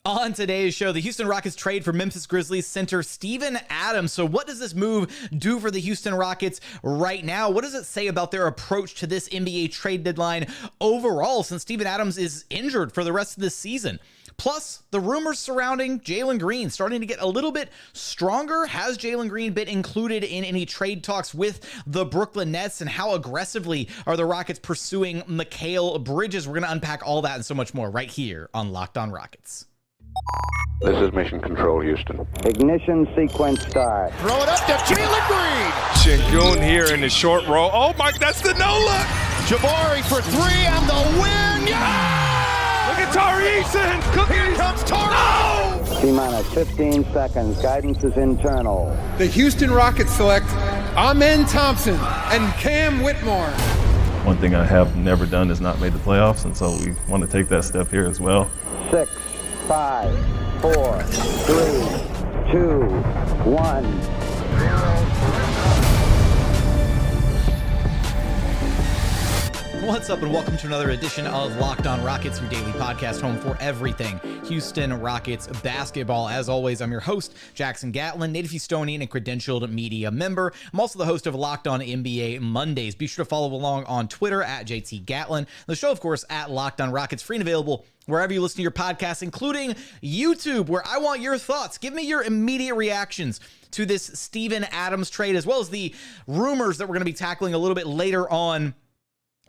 On today's show, the Houston Rockets trade for Memphis Grizzlies center Steven Adams. So what does this move do for the Houston Rockets right now? What does it say about their approach to this NBA trade deadline overall, since Steven Adams is injured for the rest of this season? Plus, the rumors surrounding Jalen Green starting to get a little bit stronger. Has Jalen Green been included in any trade talks with the Brooklyn Nets? And how aggressively are the Rockets pursuing Mikal Bridges? We're going to unpack all that and so much more right here on Locked On Rockets. This is Mission Control, Houston. Ignition sequence start. Throw it up to Jalen Green. Sengun here in the short roll. Oh my, that's the no look. Jabari for three and the win. Yeah! Look at Tari, Eason. Here comes Tari. No! T-minus 15 seconds. Guidance is internal. The Houston Rockets select Alykhan Thompson and Cam Whitmore. One thing I have never done is not made the playoffs, and so we want to take that step here as well. 6, 5, 4, 3, 2, 1. What's up, and welcome to another edition of Locked On Rockets, your daily podcast home for everything Houston Rockets basketball. As always, I'm your host, Jackson Gatlin, native Houstonian and credentialed media member. I'm also the host of Locked On NBA Mondays. Be sure to follow along on Twitter at JT Gatlin. The show, of course, at Locked On Rockets, free and available wherever you listen to your podcasts, including YouTube, where I want your thoughts. Give me your immediate reactions to this Steven Adams trade, as well as the rumors that we're going to be tackling a little bit later on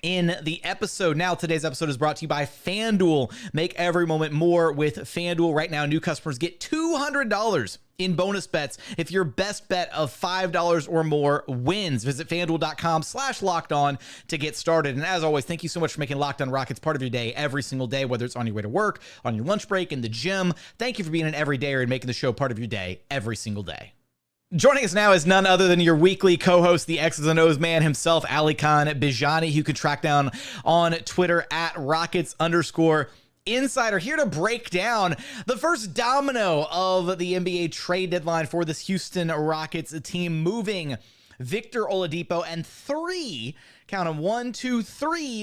in the episode. Now, today's episode is brought to you by FanDuel. Make every moment more with FanDuel. Right now, new customers get $200 in bonus bets if your best bet of $5 or more wins. Visit FanDuel.com/lockedon to get started. And as always, thank you so much for making Locked On Rockets part of your day every single day, whether it's on your way to work, on your lunch break, in the gym. Thank you for being an everydayer and making the show part of your day every single day. Joining us now is none other than your weekly co-host, the X's and O's man himself, Alykhan Bijani, who can track down on Twitter at Rockets_Insider, here to break down the first domino of the NBA trade deadline for this Houston Rockets team, moving Victor Oladipo and three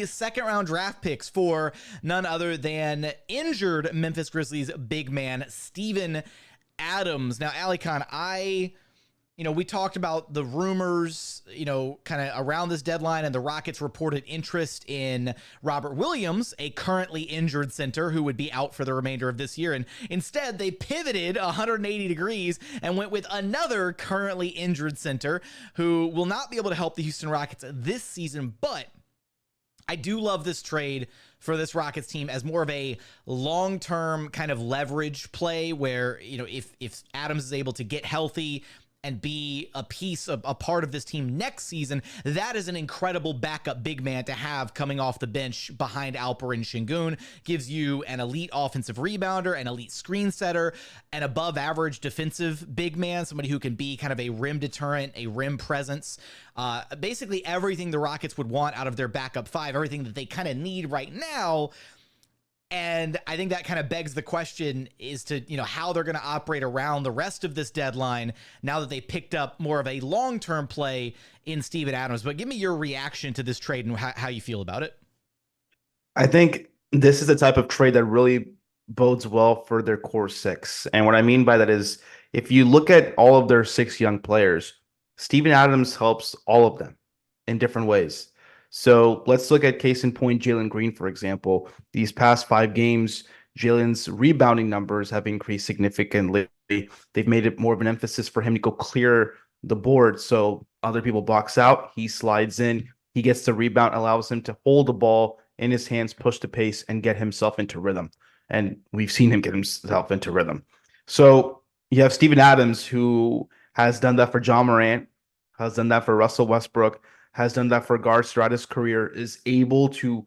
second-round draft picks for none other than injured Memphis Grizzlies big man Steven Adams. Now, Alykhan, we talked about the rumors, kind of around this deadline, and the Rockets reported interest in Robert Williams, a currently injured center who would be out for the remainder of this year. And instead, they pivoted 180 degrees and went with another currently injured center who will not be able to help the Houston Rockets this season. But I do love this trade for this Rockets team as more of a long-term kind of leverage play where, if Adams is able to get healthy and be a part of this team next season, that is an incredible backup big man to have coming off the bench behind Alperen Sengun. Gives you an elite offensive rebounder, an elite screen setter, an above average defensive big man, somebody who can be kind of a rim deterrent, a rim presence. Basically everything the Rockets would want out of their backup five, everything that they kind of need right now. And I think that kind of begs the question is to, how they're going to operate around the rest of this deadline now that they picked up more of a long-term play in Steven Adams. But give me your reaction to this trade and how you feel about it. I think this is the type of trade that really bodes well for their core six. And what I mean by that is if you look at all of their six young players, Steven Adams helps all of them in different ways. So let's look at case in point, Jalen Green, for example. These past 5 games, Jalen's rebounding numbers have increased significantly. They've made it more of an emphasis for him to go clear the board. So other people box out, he slides in, he gets the rebound, allows him to hold the ball in his hands, push the pace, and get himself into rhythm. And we've seen him get himself into rhythm. So you have Steven Adams, who has done that for Ja Morant, has done that for Russell Westbrook, has done that for guards throughout his career, is able to,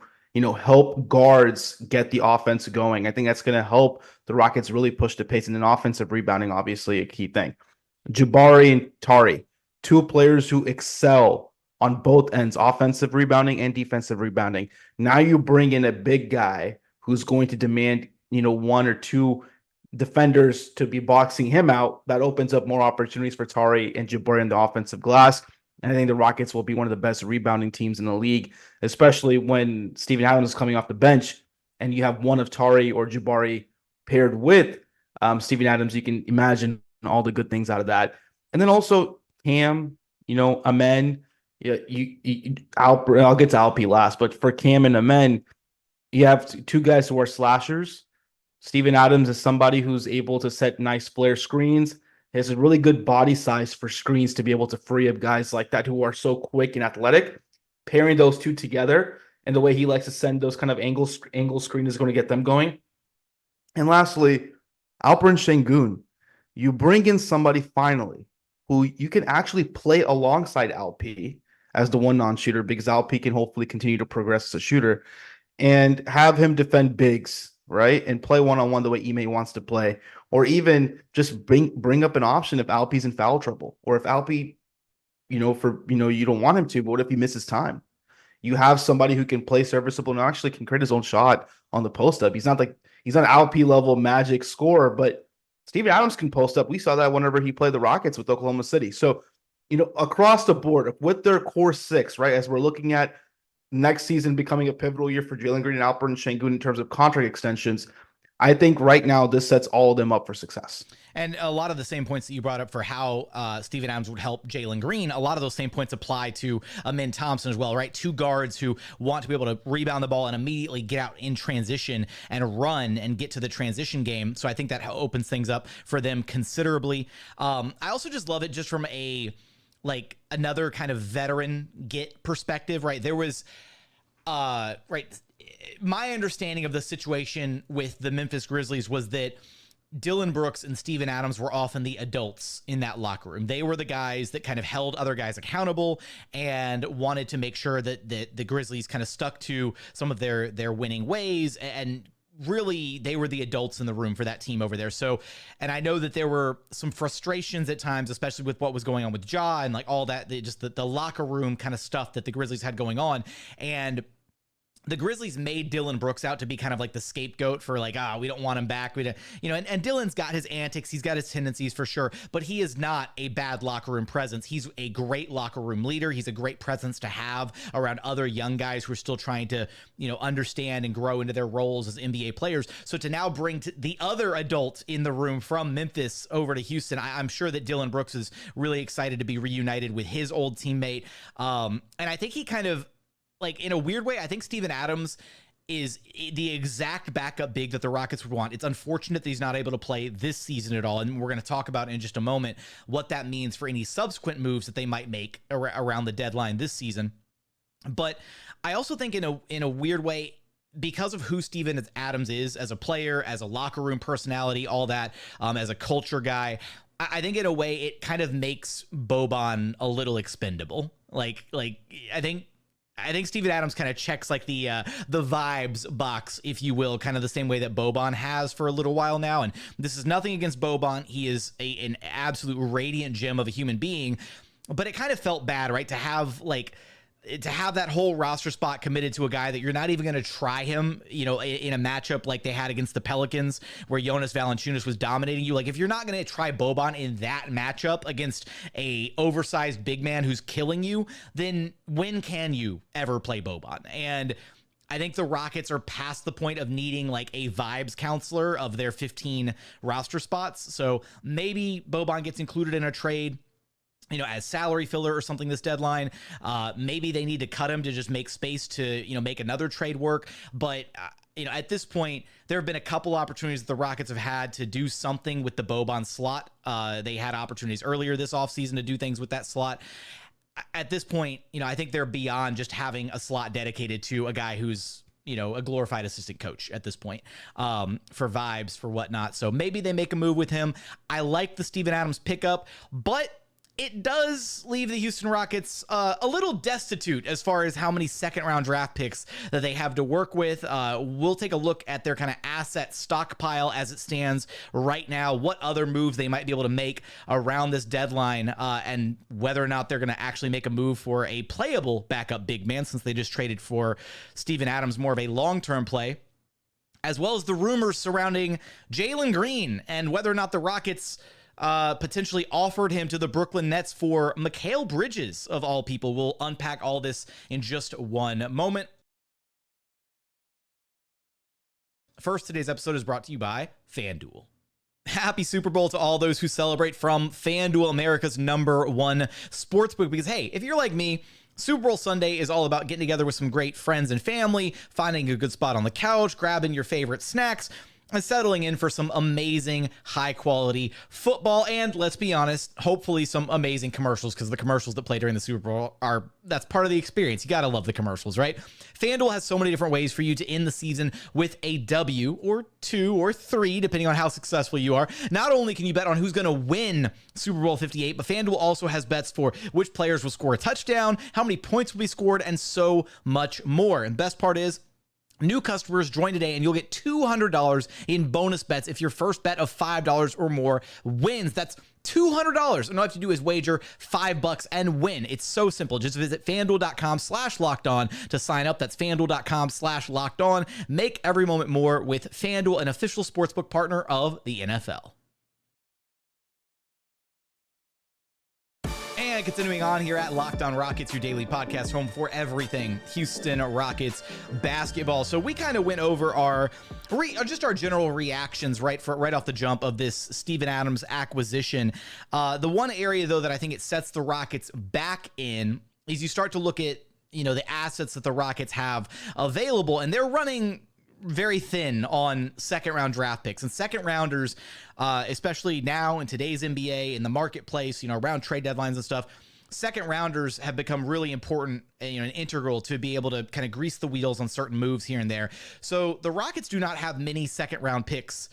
help guards get the offense going. I think that's going to help the Rockets really push the pace, and then offensive rebounding, obviously a key thing. Jabari and Tari, 2 players who excel on both ends, offensive rebounding and defensive rebounding. Now you bring in a big guy who's going to demand, 1 or 2 defenders to be boxing him out. That opens up more opportunities for Tari and Jabari in the offensive glass. And I think the Rockets will be one of the best rebounding teams in the league, especially when Steven Adams is coming off the bench and you have one of Tari or Jabari paired with Steven Adams, you can imagine all the good things out of that. And then also Cam, Amen. Yeah, I'll get to Alp last, but for Cam and Amen, you have two guys who are slashers. Steven Adams is somebody who's able to set nice flare screens. He has a really good body size for screens to be able to free up guys like that who are so quick and athletic. Pairing those two together and the way he likes to send those kind of angle screen is going to get them going. And lastly, Alperen Sengun. You bring in somebody finally who you can actually play alongside LP as the one non-shooter, because LP can hopefully continue to progress as a shooter, and have him defend bigs, right? And play one-on-one the way Ime wants to play. Or even just bring up an option if Alp's in foul trouble. Or if Alp, you don't want him to, but what if he misses time? You have somebody who can play serviceable and actually can create his own shot on the post-up. He's not Alp level magic scorer, but Steven Adams can post up. We saw that whenever he played the Rockets with Oklahoma City. So, across the board with their core six, right, as we're looking at next season becoming a pivotal year for Jalen Green and Alperen Sengun in terms of contract extensions, I think right now this sets all of them up for success. And a lot of the same points that you brought up for how Steven Adams would help Jalen Green, a lot of those same points apply to Amen Thompson as well, right? Two guards who want to be able to rebound the ball and immediately get out in transition and run and get to the transition game. So I think that opens things up for them considerably. I also just love it just from another kind of veteran get perspective, right? There was, my understanding of the situation with the Memphis Grizzlies was that Dillon Brooks and Steven Adams were often the adults in that locker room. They were the guys that kind of held other guys accountable and wanted to make sure that the Grizzlies kind of stuck to some of their winning ways, and really they were the adults in the room for that team over there. So, and I know that there were some frustrations at times, especially with what was going on with Ja and all that, the locker room kind of stuff that the Grizzlies had going on. And the Grizzlies made Dillon Brooks out to be kind of like the scapegoat for we don't want him back. And Dillon's got his antics. He's got his tendencies for sure, but he is not a bad locker room presence. He's a great locker room leader. He's a great presence to have around other young guys who are still trying to, understand and grow into their roles as NBA players. So to now bring the other adult in the room from Memphis over to Houston, I'm sure that Dillon Brooks is really excited to be reunited with his old teammate. And I think he kind of, in a weird way, I think Steven Adams is the exact backup big that the Rockets would want. It's unfortunate that he's not able to play this season at all, and we're going to talk about in just a moment what that means for any subsequent moves that they might make around the deadline this season. But I also think in a weird way, because of who Steven Adams is as a player, as a locker room personality, all that, as a culture guy, I think in a way it kind of makes Boban a little expendable. I think Steven Adams kind of checks the vibes box, if you will, kind of the same way that Boban has for a little while now. And this is nothing against Boban. He is an absolute radiant gem of a human being, but it kind of felt bad, right? To have that whole roster spot committed to a guy that you're not even going to try him, in a matchup like they had against the Pelicans where Jonas Valanciunas was dominating you. If you're not going to try Boban in that matchup against a oversized big man who's killing you, then when can you ever play Boban? And I think the Rockets are past the point of needing a vibes counselor of their 15 roster spots. So maybe Boban gets included in a trade, as salary filler or something this deadline. Maybe they need to cut him to just make space to, make another trade work. But, at this point, there have been a couple opportunities that the Rockets have had to do something with the Boban slot. They had opportunities earlier this offseason to do things with that slot. At this point, I think they're beyond just having a slot dedicated to a guy who's, a glorified assistant coach at this point, for vibes, for whatnot. So maybe they make a move with him. I like the Steven Adams pickup, but it does leave the Houston Rockets a little destitute as far as how many second-round draft picks that they have to work with. We'll take a look at their kind of asset stockpile as it stands right now, what other moves they might be able to make around this deadline, and whether or not they're going to actually make a move for a playable backup big man, since they just traded for Steven Adams, more of a long-term play, as well as the rumors surrounding Jalen Green and whether or not the Rockets potentially offered him to the Brooklyn Nets for Mikal Bridges, of all people. We'll unpack all this in just one moment. First, today's episode is brought to you by FanDuel. Happy Super Bowl to all those who celebrate from FanDuel, America's #1 sportsbook. Because, hey, if you're like me, Super Bowl Sunday is all about getting together with some great friends and family, finding a good spot on the couch, grabbing your favorite snacks, and settling in for some amazing, high-quality football, and let's be honest, hopefully some amazing commercials, because the commercials that play during the Super Bowl that's part of the experience. You gotta love the commercials, right? FanDuel has so many different ways for you to end the season with a W, or 2 or 3, depending on how successful you are. Not only can you bet on who's gonna win Super Bowl 58, but FanDuel also has bets for which players will score a touchdown, how many points will be scored, and so much more. And best part is, new customers join today and you'll get $200 in bonus bets if your first bet of $5 or more wins. That's $200. And all you have to do is wager $5 and win. It's so simple. Just visit FanDuel.com/lockedon to sign up. That's FanDuel.com/lockedon. Make every moment more with FanDuel, an official sportsbook partner of the NFL. And continuing on here at Locked On Rockets, your daily podcast home for everything Houston Rockets basketball. So we kind of went over our general reactions right off the jump of this Steven Adams acquisition. The one area, though, that I think it sets the Rockets back in is you start to look at, the assets that the Rockets have available, and they're running very thin on second round draft picks, and second rounders, especially now in today's NBA, in the marketplace, around trade deadlines and stuff, second rounders have become really important, and integral to be able to kind of grease the wheels on certain moves here and there. So the Rockets do not have many second round picks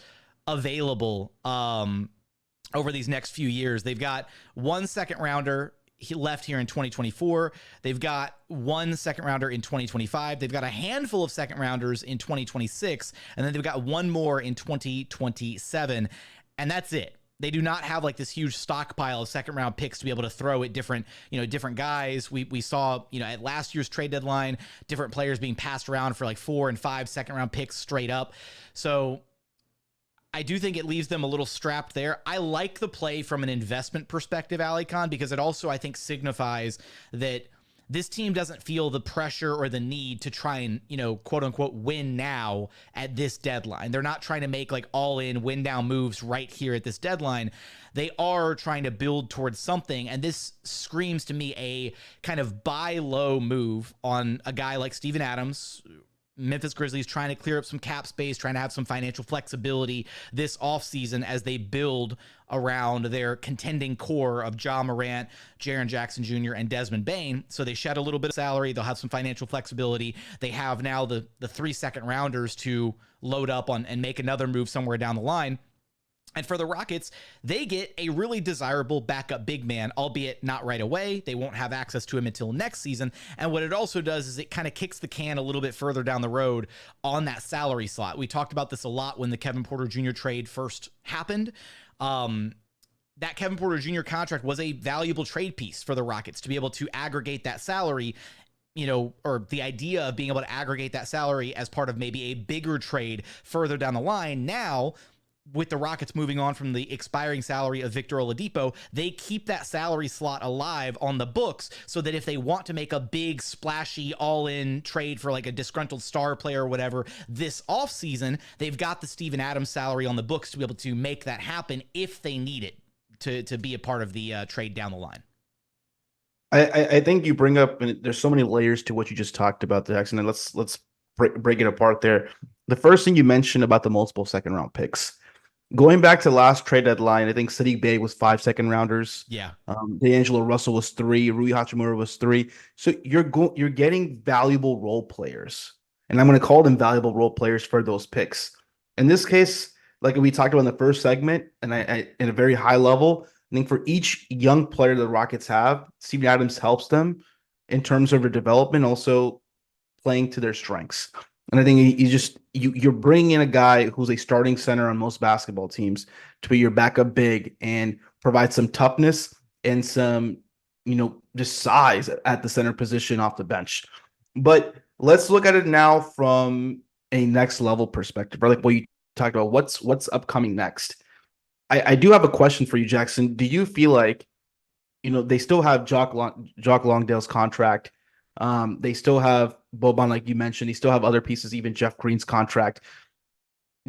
available over these next few years. They've got one second rounder left here in 2024. They've got one second rounder in 2025. They've got a handful of second rounders in 2026, and then they've got one more in 2027, and that's it. They do not have like this huge stockpile of second round picks to be able to throw at different guys. We saw, at last year's trade deadline, different players being passed around for like 4 and 5 second round picks straight up. So I do think it leaves them a little strapped there. I like the play from an investment perspective, Alykhan, because it also, I think, signifies that this team doesn't feel the pressure or the need to try and, quote unquote, win now at this deadline. They're not trying to make like all in win down moves right here at this deadline. They are trying to build towards something. And this screams to me a kind of buy low move on a guy like Steven Adams. Memphis Grizzlies trying to clear up some cap space, trying to have some financial flexibility this offseason as they build around their contending core of Ja Morant, Jaren Jackson Jr., and Desmond Bane. So they shed a little bit of salary. They'll have some financial flexibility. They have now the 3 second rounders to load up on and make another move somewhere down the line. And for the Rockets, they get a really desirable backup big man, albeit not right away. They won't have access to him until next season. And what it also does is it kind of kicks the can a little bit further down the road on that salary slot. We talked about this a lot when the Kevin Porter Jr. trade first happened. That Kevin Porter Jr. contract was a valuable trade piece for the Rockets to be able to aggregate that salary, or the idea of being able to aggregate that salary as part of maybe a bigger trade further down the line. Now, with the Rockets moving on from the expiring salary of Victor Oladipo, they keep that salary slot alive on the books so that if they want to make a big, splashy, all-in trade for like a disgruntled star player or whatever this offseason, they've got the Steven Adams salary on the books to be able to make that happen if they need it to be a part of the trade down the line. I think you bring up, and there's so many layers to what you just talked about, Jackson, and let's break it apart there. The first thing you mentioned about the multiple second-round picks. Going back to last trade deadline, I think Saddiq Bey was 5 second rounders. Yeah. D'Angelo Russell was 3. Rui Hachimura was 3. So you're getting valuable role players, and I'm going to call them valuable role players for those picks. In this case, like we talked about in the first segment, and I in a very high level, I think for each young player the Rockets have, Steven Adams helps them in terms of their development, also playing to their strengths. And I think you're bringing in a guy who's a starting center on most basketball teams to be your backup big and provide some toughness and some, just size at the center position off the bench. But let's look at it now from a next level perspective, or like what you talked about. What's upcoming next? I do have a question for you, Jackson. Do you feel like, they still have Jock Longdale's contract? They still have Boban, like you mentioned. They still have other pieces, even Jeff Green's contract.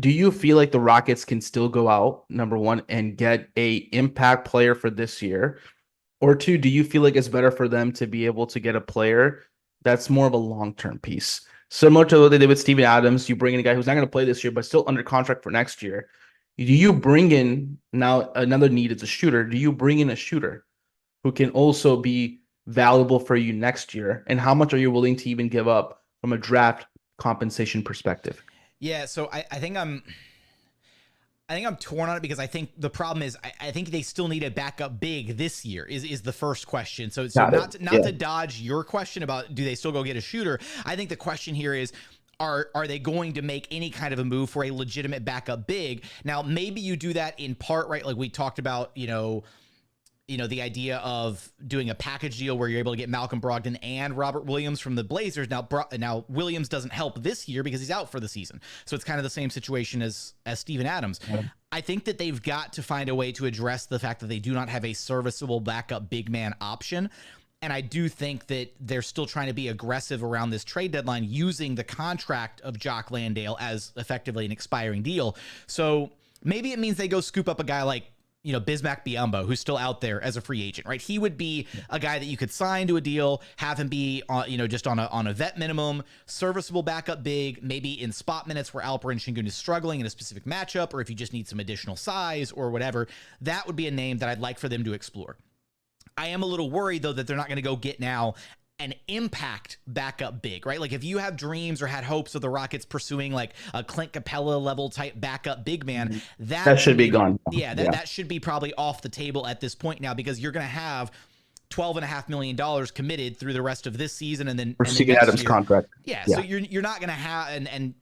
do you feel like the Rockets can still go out, number one, and get a impact player for this year? Or two, do you feel like it's better for them to be able to get a player that's more of a long-term piece? Similar to what they did with Steven Adams, you bring in a guy who's not going to play this year, but still under contract for next year. Do you bring in, now another need is a shooter. Do you bring in a shooter who can also be valuable for you next year? And how much are you willing to even give up from a draft compensation perspective? Yeah, so I think I'm torn on it because I think the problem is I think they still need a backup big this year is the first question. So not to dodge your question about do they still go get a shooter. I think the question here is, are they going to make any kind of a move for a legitimate backup big? Now, maybe you do that in part, right? Like we talked about, the idea of doing a package deal where you're able to get Malcolm Brogdon and Robert Williams from the Blazers. Now Williams doesn't help this year because he's out for the season. So it's kind of the same situation as Steven Adams. Yeah. I think that they've got to find a way to address the fact that they do not have a serviceable backup big man option. And I do think that they're still trying to be aggressive around this trade deadline using the contract of Jock Landale as effectively an expiring deal. So maybe it means they go scoop up a guy like, Bismack Biyombo, who's still out there as a free agent, right? He would be a guy that you could sign to a deal, have him be, just on a vet minimum, serviceable backup big, maybe in spot minutes where Alperen Sengun is struggling in a specific matchup, or if you just need some additional size or whatever. That would be a name that I'd like for them to explore. I am a little worried, though, that they're not going to go get now an impact backup big, right? Like if you have dreams or had hopes of the Rockets pursuing like a Clint Capella level type backup big man, that should be gone. Yeah, that should be probably off the table at this point now, because you're going to have $12.5 million committed through the rest of this season, and then Steven Adams contract. Yeah, so you're not going to have, and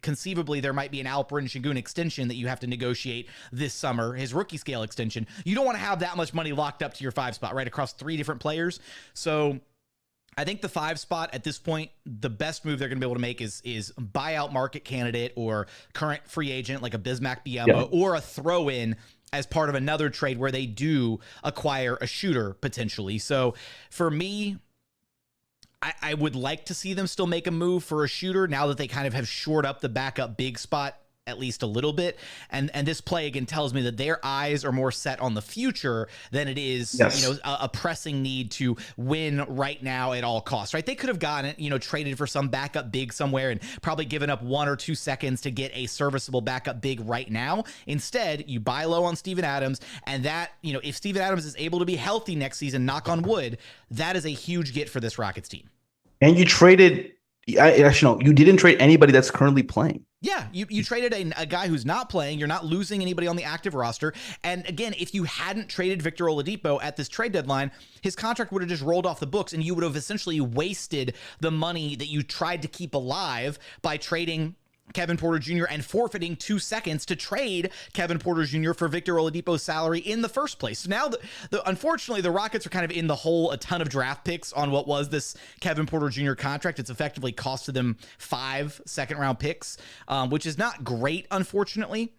conceivably there might be an Alperen Sengun extension that you have to negotiate this summer, his rookie scale extension. You don't want to have that much money locked up to your 5 spot, right, across 3 different players. So I think the 5 spot at this point, the best move they're going to be able to make is buyout market candidate or current free agent like a Bismack Biyombo, or a throw in as part of another trade where they do acquire a shooter potentially. So for me, I would like to see them still make a move for a shooter now that they kind of have shored up the backup big spot at least a little bit. And this play again tells me that their eyes are more set on the future than it is, a pressing need to win right now at all costs, right? They could have gotten it, traded for some backup big somewhere and probably given up 1 or 2 seconds to get a serviceable backup big right now. Instead, you buy low on Steven Adams, and that, if Steven Adams is able to be healthy next season, knock on wood, that is a huge get for this Rockets team. And you traded, actually, no, you didn't trade anybody that's currently playing. Yeah, you traded a guy who's not playing. You're not losing anybody on the active roster. And again, if you hadn't traded Victor Oladipo at this trade deadline, his contract would have just rolled off the books, and you would have essentially wasted the money that you tried to keep alive by trading Kevin Porter Jr. and forfeiting 2 seconds to trade Kevin Porter Jr. for Victor Oladipo's salary in the first place. So now, unfortunately, the Rockets are kind of in the hole a ton of draft picks on what was this Kevin Porter Jr. contract. It's effectively costed them 5 second-round picks, which is not great, unfortunately.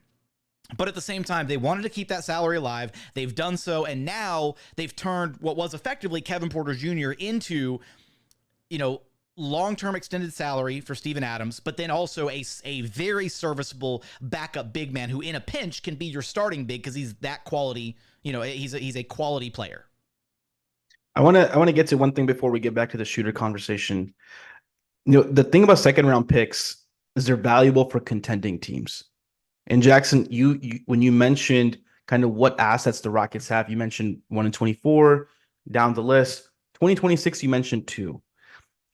But at the same time, they wanted to keep that salary alive. They've done so, and now they've turned what was effectively Kevin Porter Jr. into, long-term extended salary for Steven Adams, but then also a very serviceable backup big man who in a pinch can be your starting big because he's that quality, he's a quality player. I want to get to one thing before we get back to the shooter conversation. The thing about second-round picks is they're valuable for contending teams. And Jackson, you when you mentioned kind of what assets the Rockets have, you mentioned 1 in 24 down the list. 2026, you mentioned 2.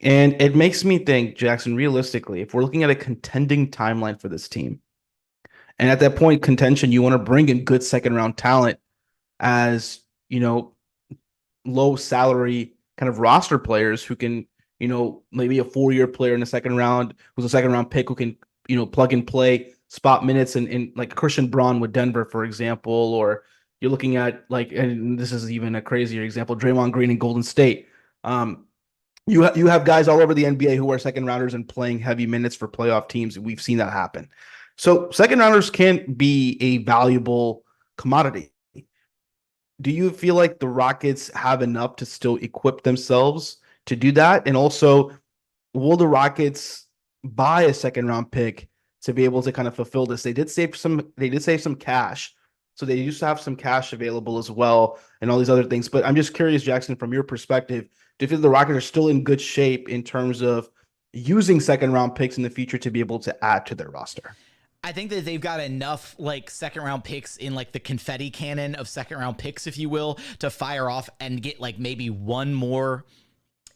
And it makes me think, Jackson, realistically, if we're looking at a contending timeline for this team, and at that point, contention, you want to bring in good second-round talent as, low salary kind of roster players who can, maybe a 4-year player in the second round, who's a second-round pick who can, plug and play spot minutes in like Christian Braun with Denver, for example, or you're looking at and this is even a crazier example, Draymond Green in Golden State. You have guys all over the NBA who are second rounders and playing heavy minutes for playoff teams. We've seen that happen. So second rounders can be a valuable commodity. Do you feel like the Rockets have enough to still equip themselves to do that? And also, will the Rockets buy a second round pick to be able to kind of fulfill this. They did save some cash. So they used to have some cash available as well and all these other things. But I'm just curious, Jackson, from your perspective, do you feel the Rockets are still in good shape in terms of using second round picks in the future to be able to add to their roster? I think that they've got enough like second round picks in like the confetti cannon of second round picks, if you will, to fire off and get like maybe one more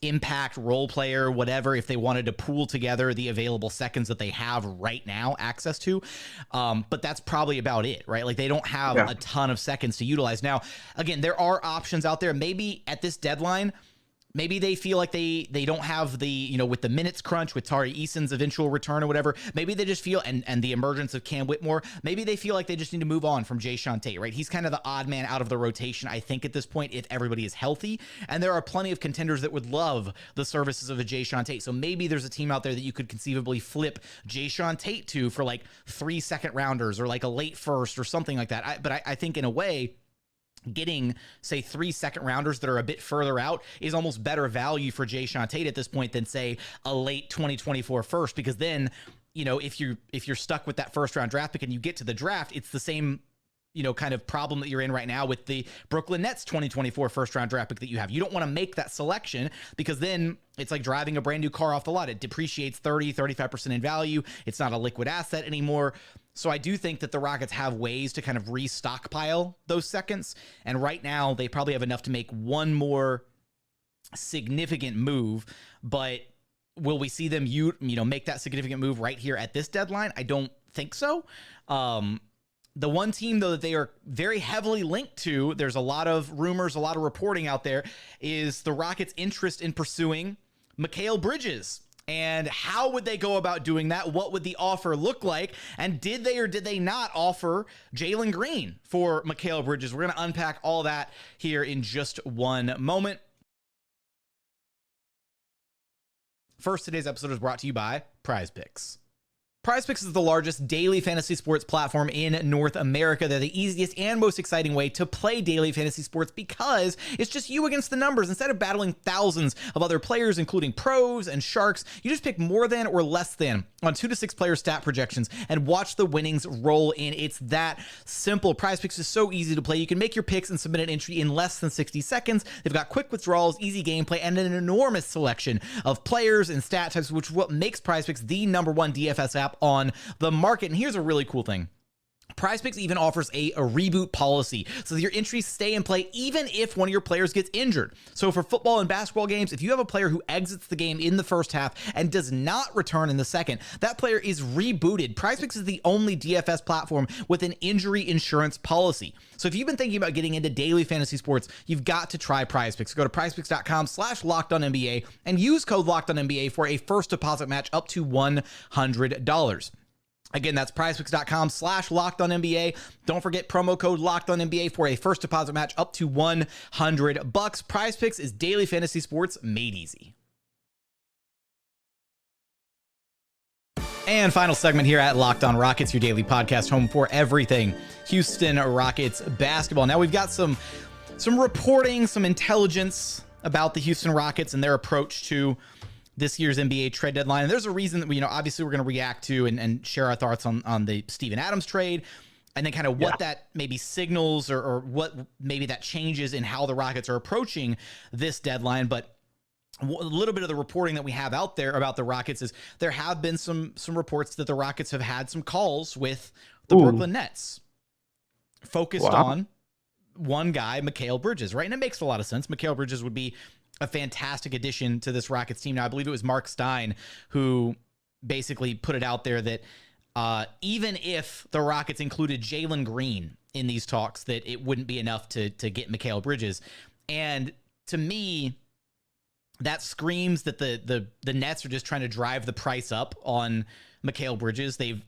impact role player, whatever, if they wanted to pool together the available seconds that they have right now access to. But that's probably about it, right? Like they don't have a ton of seconds to utilize. Now, again, there are options out there. Maybe at this deadline, maybe they feel like they don't have the, you know, with the minutes crunch, with Tari Eason's eventual return or whatever, maybe they just feel, and the emergence of Cam Whitmore, maybe they feel like they just need to move on from Jae'Sean Tate, right? He's kind of the odd man out of the rotation, I think, at this point, if everybody is healthy. And there are plenty of contenders that would love the services of a Jae'Sean Tate. So maybe there's a team out there that you could conceivably flip Jae'Sean Tate to for like 3 second rounders or like a late first or something like that. But I think in a way, getting, say, 3 second rounders that are a bit further out is almost better value for Jae'Sean Tate at this point than, say, a late 2024 first, because then, you know, if you're stuck with that first round draft pick and you get to the draft, it's the same, you know, kind of problem that you're in right now with the Brooklyn Nets 2024 first round draft pick that you have. You don't want to make that selection because then it's like driving a brand new car off the lot. It depreciates 35% in value. It's not a liquid asset anymore. So I do think that the Rockets have ways to kind of restockpile those seconds. And right now they probably have enough to make one more significant move, but will we see them, make that significant move right here at this deadline? I don't think so. The one team, though, that they are very heavily linked to, there's a lot of rumors, a lot of reporting out there, is the Rockets' interest in pursuing Mikal Bridges. And how would they go about doing that? What would the offer look like? And did they or did they not offer Jalen Green for Mikal Bridges? We're going to unpack all that here in just one moment. First, today's episode is brought to you by PrizePicks. PrizePicks is the largest daily fantasy sports platform in North America. They're the easiest and most exciting way to play daily fantasy sports because it's just you against the numbers. Instead of battling thousands of other players, including pros and sharks, you just pick more than or less than on 2 to 6 player stat projections and watch the winnings roll in. It's that simple. PrizePicks is so easy to play. You can make your picks and submit an entry in less than 60 seconds. They've got quick withdrawals, easy gameplay, and an enormous selection of players and stat types, which is what makes PrizePicks the #1 DFS app on the market. And here's a really cool thing. PrizePicks even offers a reboot policy so that your entries stay in play even if one of your players gets injured. So for football and basketball games, if you have a player who exits the game in the first half and does not return in the second, that player is rebooted. PrizePicks is the only DFS platform with an injury insurance policy. So if you've been thinking about getting into daily fantasy sports, you've got to try PrizePicks. Go to prizepicks.com/LockedOnNBA and use code LockedOnNBA for a first deposit match up to $100. Again, that's prizepicks.com/LockedOnNBA. Don't forget promo code LockedOnNBA for a first deposit match up to $100. PrizePicks is daily fantasy sports made easy. And final segment here at Locked On Rockets, your daily podcast home for everything Houston Rockets basketball. Now we've got some reporting, some intelligence about the Houston Rockets and their approach to this year's NBA trade deadline. And there's a reason that obviously we're going to react to and share our thoughts on the Steven Adams trade, and then kind of what that maybe signals or what maybe that changes in how the Rockets are approaching this deadline. But a little bit of the reporting that we have out there about the Rockets is there have been some reports that the Rockets have had some calls with the Brooklyn Nets focused on one guy, Mikal Bridges, right? And it makes a lot of sense. Mikal Bridges would be a fantastic addition to this Rockets team. Now, I believe it was Mark Stein who basically put it out there that even if the Rockets included Jalen Green in these talks, that it wouldn't be enough to get Mikal Bridges. And to me, that screams that the Nets are just trying to drive the price up on Mikal Bridges. They've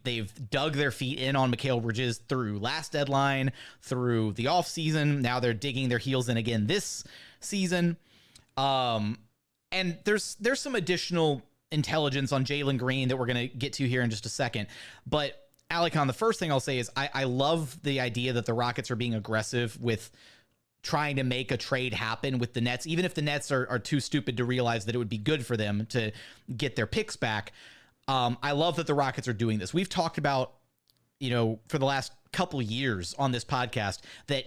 dug their feet in on Mikal Bridges through last deadline, through the offseason. Now they're digging their heels in again this season. And there's some additional intelligence on Jalen Green that we're going to get to here in just a second. But Alykhan, the first thing I'll say is I love the idea that the Rockets are being aggressive with trying to make a trade happen with the Nets, even if the Nets are too stupid to realize that it would be good for them to get their picks back. I love that the Rockets are doing this. We've talked about, for the last couple years on this podcast, that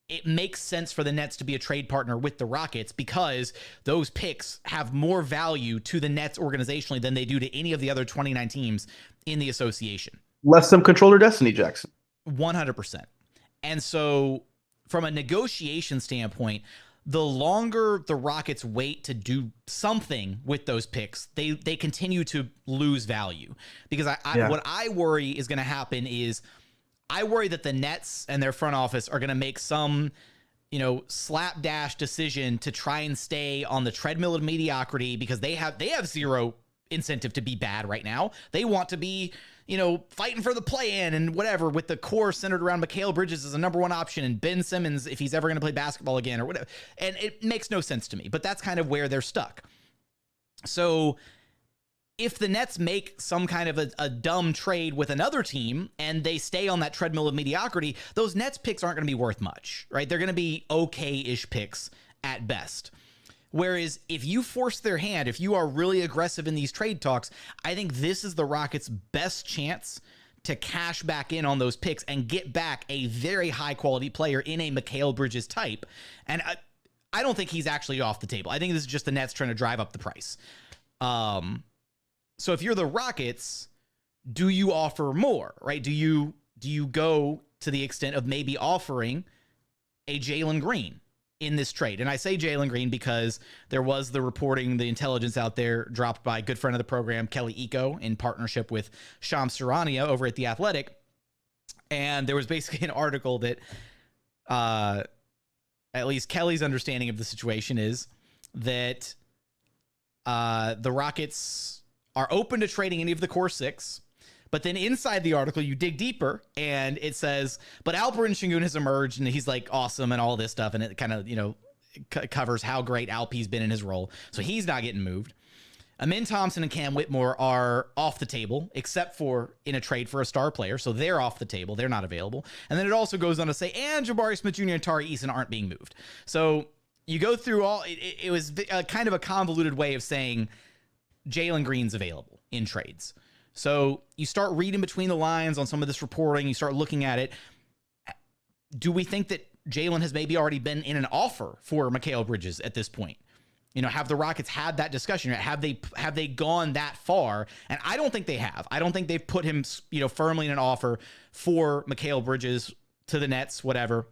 it makes sense for the Nets to be a trade partner with the Rockets because those picks have more value to the Nets organizationally than they do to any of the other 29 teams in the association. Let them control their destiny, Jackson. 100%. And so from a negotiation standpoint, the longer the Rockets wait to do something with those picks, they continue to lose value. Because what I worry is going to happen is I worry that the Nets and their front office are going to make some, slapdash decision to try and stay on the treadmill of mediocrity because they have zero incentive to be bad right now. They want to be, fighting for the play-in and whatever, with the core centered around Mikal Bridges as a number one option and Ben Simmons if he's ever going to play basketball again or whatever. And it makes no sense to me, but that's kind of where they're stuck. So if the Nets make some kind of a dumb trade with another team and they stay on that treadmill of mediocrity, those Nets picks aren't going to be worth much, right? They're going to be okay-ish picks at best. Whereas if you force their hand, if you are really aggressive in these trade talks, I think this is the Rockets' best chance to cash back in on those picks and get back a very high-quality player in a Mikal Bridges type. And I don't think he's actually off the table. I think this is just the Nets trying to drive up the price. So if you're the Rockets, do you offer more, right? Do you go to the extent of maybe offering a Jalen Green in this trade? And I say Jalen Green because there was the reporting, the intelligence out there dropped by a good friend of the program, Kelly Eco, in partnership with Shams Charania over at The Athletic. And there was basically an article that at least Kelly's understanding of the situation is that the Rockets are open to trading any of the core six. But then inside the article, you dig deeper and it says, but Alperen Sengun has emerged and he's like awesome and all this stuff. And it kind of, covers how great Alp's been in his role. So he's not getting moved. Amin Thompson and Cam Whitmore are off the table, except for in a trade for a star player. So they're off the table. They're not available. And then it also goes on to say, and Jabari Smith Jr. and Tari Eason aren't being moved. So you go through it was a kind of a convoluted way of saying Jalen Green's available in trades. So you start reading between the lines on some of this reporting. You start looking at it. Do we think that Jalen has maybe already been in an offer for Mikal Bridges at this point? Have the Rockets had that discussion? Have they gone that far? And I don't think they have. I don't think they've put him, firmly in an offer for Mikal Bridges to the Nets, whatever.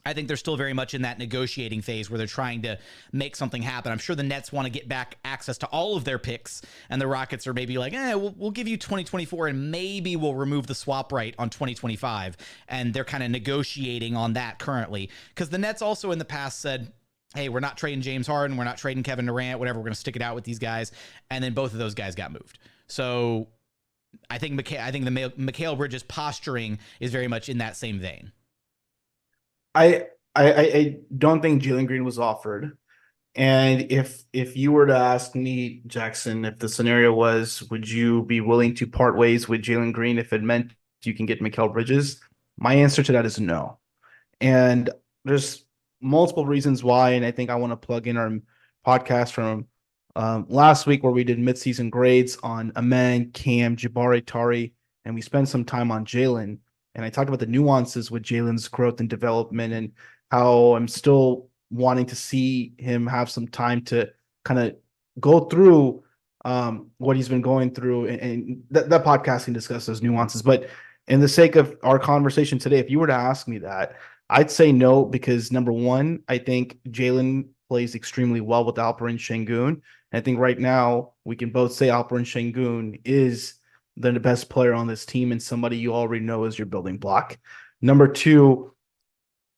I think they're still very much in that negotiating phase where they're trying to make something happen. I'm sure the Nets want to get back access to all of their picks, and the Rockets are maybe like, we'll give you 2024, and maybe we'll remove the swap right on 2025. And they're kind of negotiating on that currently. Because the Nets also in the past said, hey, we're not trading James Harden, we're not trading Kevin Durant, whatever, we're going to stick it out with these guys. And then both of those guys got moved. So I think the Mikal Bridges posturing is very much in that same vein. I don't think Jalen Green was offered. And if you were to ask me, Jackson, if the scenario was, would you be willing to part ways with Jalen Green if it meant you can get Mikal Bridges? My answer to that is no. And there's multiple reasons why. And I think I want to plug in our podcast from last week where we did midseason grades on Amen, Cam, Jabari, Tari, and we spent some time on Jalen. And I talked about the nuances with Jalen's growth and development and how I'm still wanting to see him have some time to kind of go through what he's been going through. And that podcast can discuss those nuances. But in the sake of our conversation today, if you were to ask me that, I'd say no, because number one, I think Jalen plays extremely well with Alperen Sengun. And I think right now we can both say Alperen Sengun is the best player on this team and somebody you already know is your building block. Number two,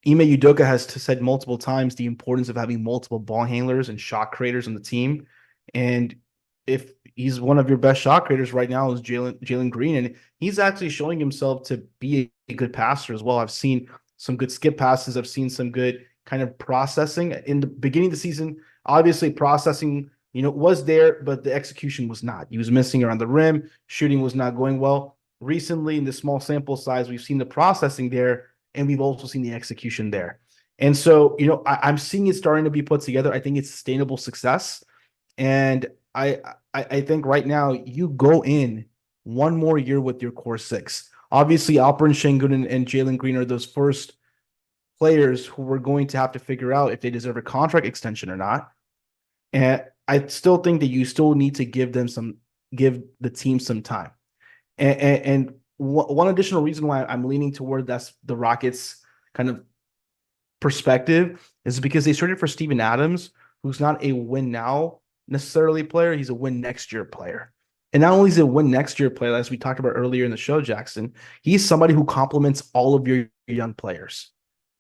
Ime Udoka has said multiple times the importance of having multiple ball handlers and shot creators on the team. And if he's one of your best shot creators right now is Jalen Green, and he's actually showing himself to be a good passer as well. I've seen some good skip passes. I've seen some good kind of processing. In the beginning of the season, obviously processing was there, but the execution was not. He was missing around the rim. Shooting was not going well. Recently, in the small sample size, we've seen the processing there, and we've also seen the execution there. And so, I'm seeing it starting to be put together. I think it's sustainable success. And I I think right now you go in one more year with your core six. Obviously, Alperen Sengun and Jalen Green are those first players who we're going to have to figure out if they deserve a contract extension or not. And I still think that you still need to give the team some time. And one additional reason why I'm leaning toward that's the Rockets kind of perspective is because they started for Steven Adams, who's not a win now necessarily player. He's a win next year player. And not only is he a win next year player, as we talked about earlier in the show, Jackson, he's somebody who complements all of your young players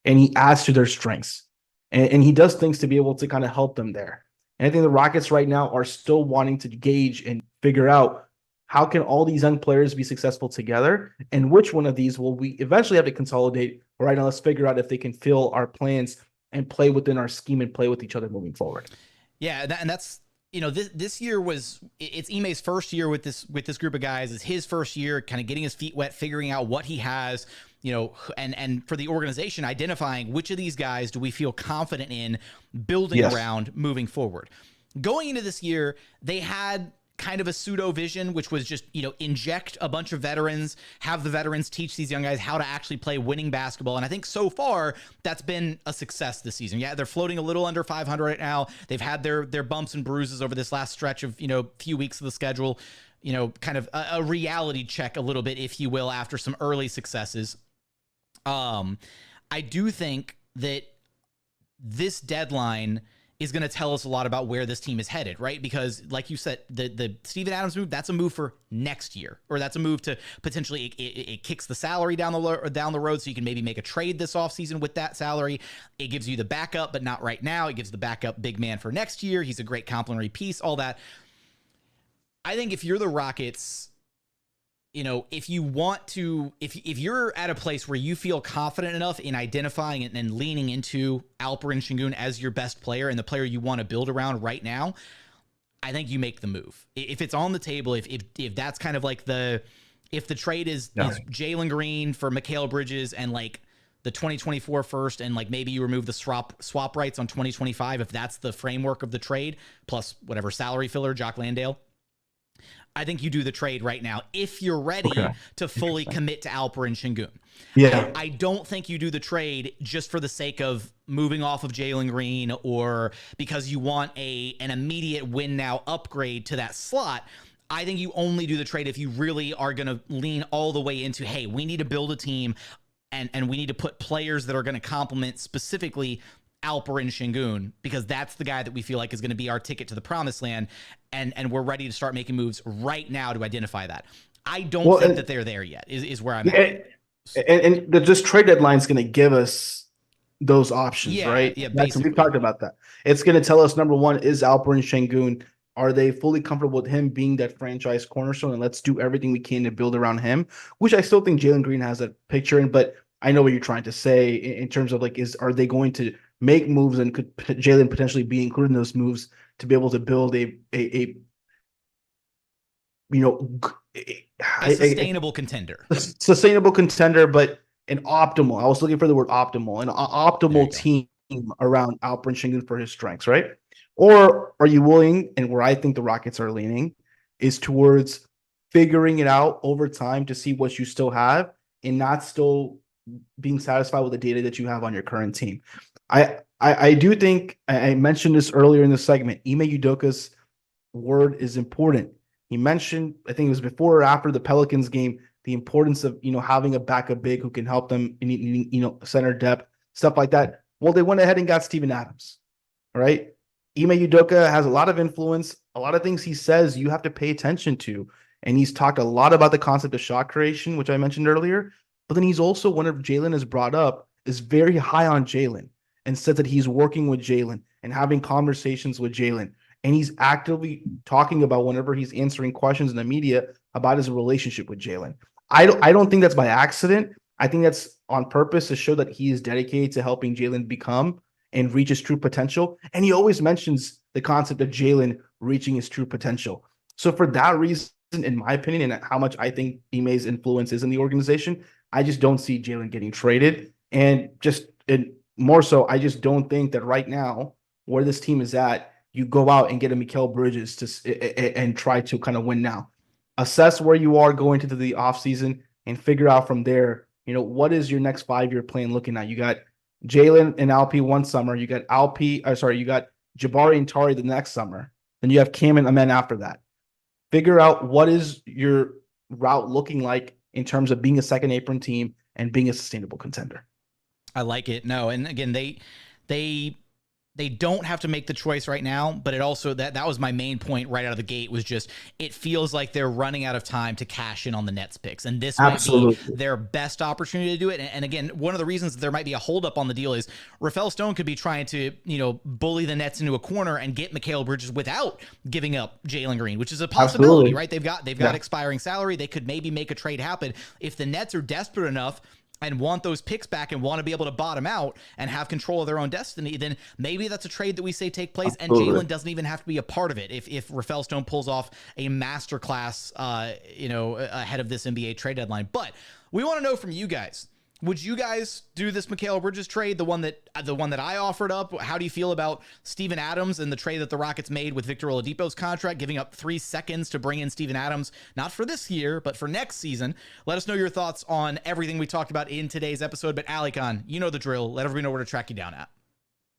and he adds to their strengths. And he does things to be able to kind of help them there. And I think the Rockets right now are still wanting to gauge and figure out how can all these young players be successful together and which one of these will we eventually have to consolidate. Right now, let's figure out if they can fill our plans and play within our scheme and play with each other moving forward. Yeah, and that's, you know, this year it's Ime's first year with this group of guys. It's his first year kind of getting his feet wet, figuring out what he has, you know, and for the organization, identifying which of these guys do we feel confident in building around moving forward. Going into this year, they had kind of a pseudo vision, which was just, you know, inject a bunch of veterans, have the veterans teach these young guys how to actually play winning basketball. And I think so far that's been a success this season. Yeah, they're floating a little under 500 right now. They've had their bumps and bruises over this last stretch of, you know, few weeks of the schedule, you know, kind of a reality check a little bit, if you will, after some early successes. I do think that this deadline is going to tell us a lot about where this team is headed, right? Because like you said, the Steven Adams move, that's a move for next year, or that's a move to potentially, it kicks the salary down the road so you can maybe make a trade this offseason with that salary. It gives you the backup, but not right now. It gives the backup big man for next year. He's a great complementary piece, all that. I think if you're the Rockets, you know, if you want to, if you're at a place where you feel confident enough in identifying and leaning into Alperen Sengun as your best player and the player you want to build around right now, I think you make the move. If it's on the table, if that's kind of like if the trade is Jalen Green for Mikal Bridges and like the 2024 first, and like maybe you remove the swap rights on 2025, if that's the framework of the trade, plus whatever salary filler, Jock Landale, I think you do the trade right now if you're ready to fully commit to Alperen Sengun. Yeah. I don't think you do the trade just for the sake of moving off of Jalen Green or because you want an immediate win now upgrade to that slot. I think you only do the trade if you really are going to lean all the way into, hey, we need to build a team and we need to put players that are going to complement specifically Alperen Sengun, because that's the guy that we feel like is going to be our ticket to the promised land, and we're ready to start making moves right now to identify that. I don't think that they're there yet, is where I'm at. And this trade deadline is going to give us those options, right? Yeah, we've talked about that. It's going to tell us, number one, is Alperen Sengun, are they fully comfortable with him being that franchise cornerstone, and let's do everything we can to build around him, which I still think Jalen Green has that picture in, but I know what you're trying to say in terms of like, are they going to make moves, and could Jalen potentially be included in those moves to be able to build a sustainable contender, but an optimal. I was looking for the word optimal, an optimal team around Alperen Sengun for his strengths, right? Or are you willing, and where I think the Rockets are leaning, is towards figuring it out over time to see what you still have and not still being satisfied with the data that you have on your current team. I do think I mentioned this earlier in the segment. Ime Udoka's word is important. He mentioned, I think it was before or after the Pelicans game, the importance of, you know, having a backup big who can help them in, you know, center depth, stuff like that. Well, they went ahead and got Steven Adams. All right. Ime Udoka has a lot of influence. A lot of things he says you have to pay attention to. And he's talked a lot about the concept of shot creation, which I mentioned earlier. But then he's also, whenever Jalen is brought up, is very high on Jalen and said that he's working with Jalen and having conversations with Jalen. And he's actively talking about, whenever he's answering questions in the media, about his relationship with Jalen. I don't think that's by accident. I think that's on purpose to show that he is dedicated to helping Jalen become and reach his true potential. And he always mentions the concept of Jalen reaching his true potential. So for that reason, in my opinion, and how much I think Ime's influence is in the organization, I just don't see Jalen getting traded. And more so, I just don't think that right now, where this team is at, you go out and get a Mikal Bridges and try to kind of win now. Assess where you are going into the offseason and figure out from there, what is your next 5-year plan looking at? You got Jalen and Alp one summer. You got you got Jabari and Tari the next summer. Then you have Cam and Amen after that. Figure out what is your route looking like in terms of being a second apron team and being a sustainable contender. I like it. No, and again, they don't have to make the choice right now, but it also that was my main point right out of the gate was just it feels like they're running out of time to cash in on the Nets picks, and this might be their best opportunity to do it. And again, one of the reasons there might be a holdup on the deal is Rafael Stone could be trying to bully the Nets into a corner and get Mikal Bridges without giving up Jalen Green, which is a possibility, right? They've got expiring salary. They could maybe make a trade happen if the Nets are desperate enough and want those picks back and want to be able to bottom out and have control of their own destiny, then maybe that's a trade that we say take place. Absolutely. And Jalen doesn't even have to be a part of it. If Rafael Stone pulls off a masterclass, ahead of this NBA trade deadline. But we want to know from you guys, would you guys do this Mikal Bridges trade, the one that I offered up? How do you feel about Steven Adams and the trade that the Rockets made with Victor Oladipo's contract, giving up 3 seconds to bring in Steven Adams, not for this year, but for next season? Let us know your thoughts on everything we talked about in today's episode. But Alykhan, you know the drill. Let everybody know where to track you down at.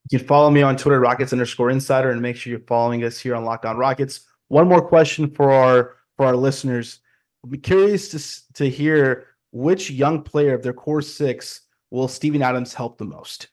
You can follow me on Twitter, Rockets_insider, and make sure you're following us here on Locked On Rockets. One more question for our listeners. I'd be curious to hear which young player of their core 6 will Steven Adams help the most?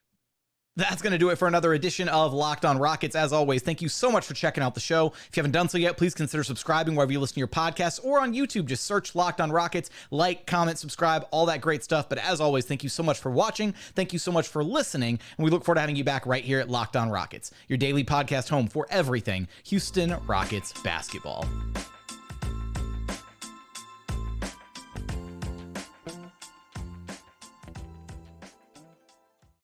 That's going to do it for another edition of Locked On Rockets. As always, thank you so much for checking out the show. If you haven't done so yet, please consider subscribing wherever you listen to your podcasts or on YouTube. Just search Locked On Rockets, like, comment, subscribe, all that great stuff. But as always, thank you so much for watching. Thank you so much for listening. And we look forward to having you back right here at Locked On Rockets, your daily podcast home for everything Houston Rockets basketball.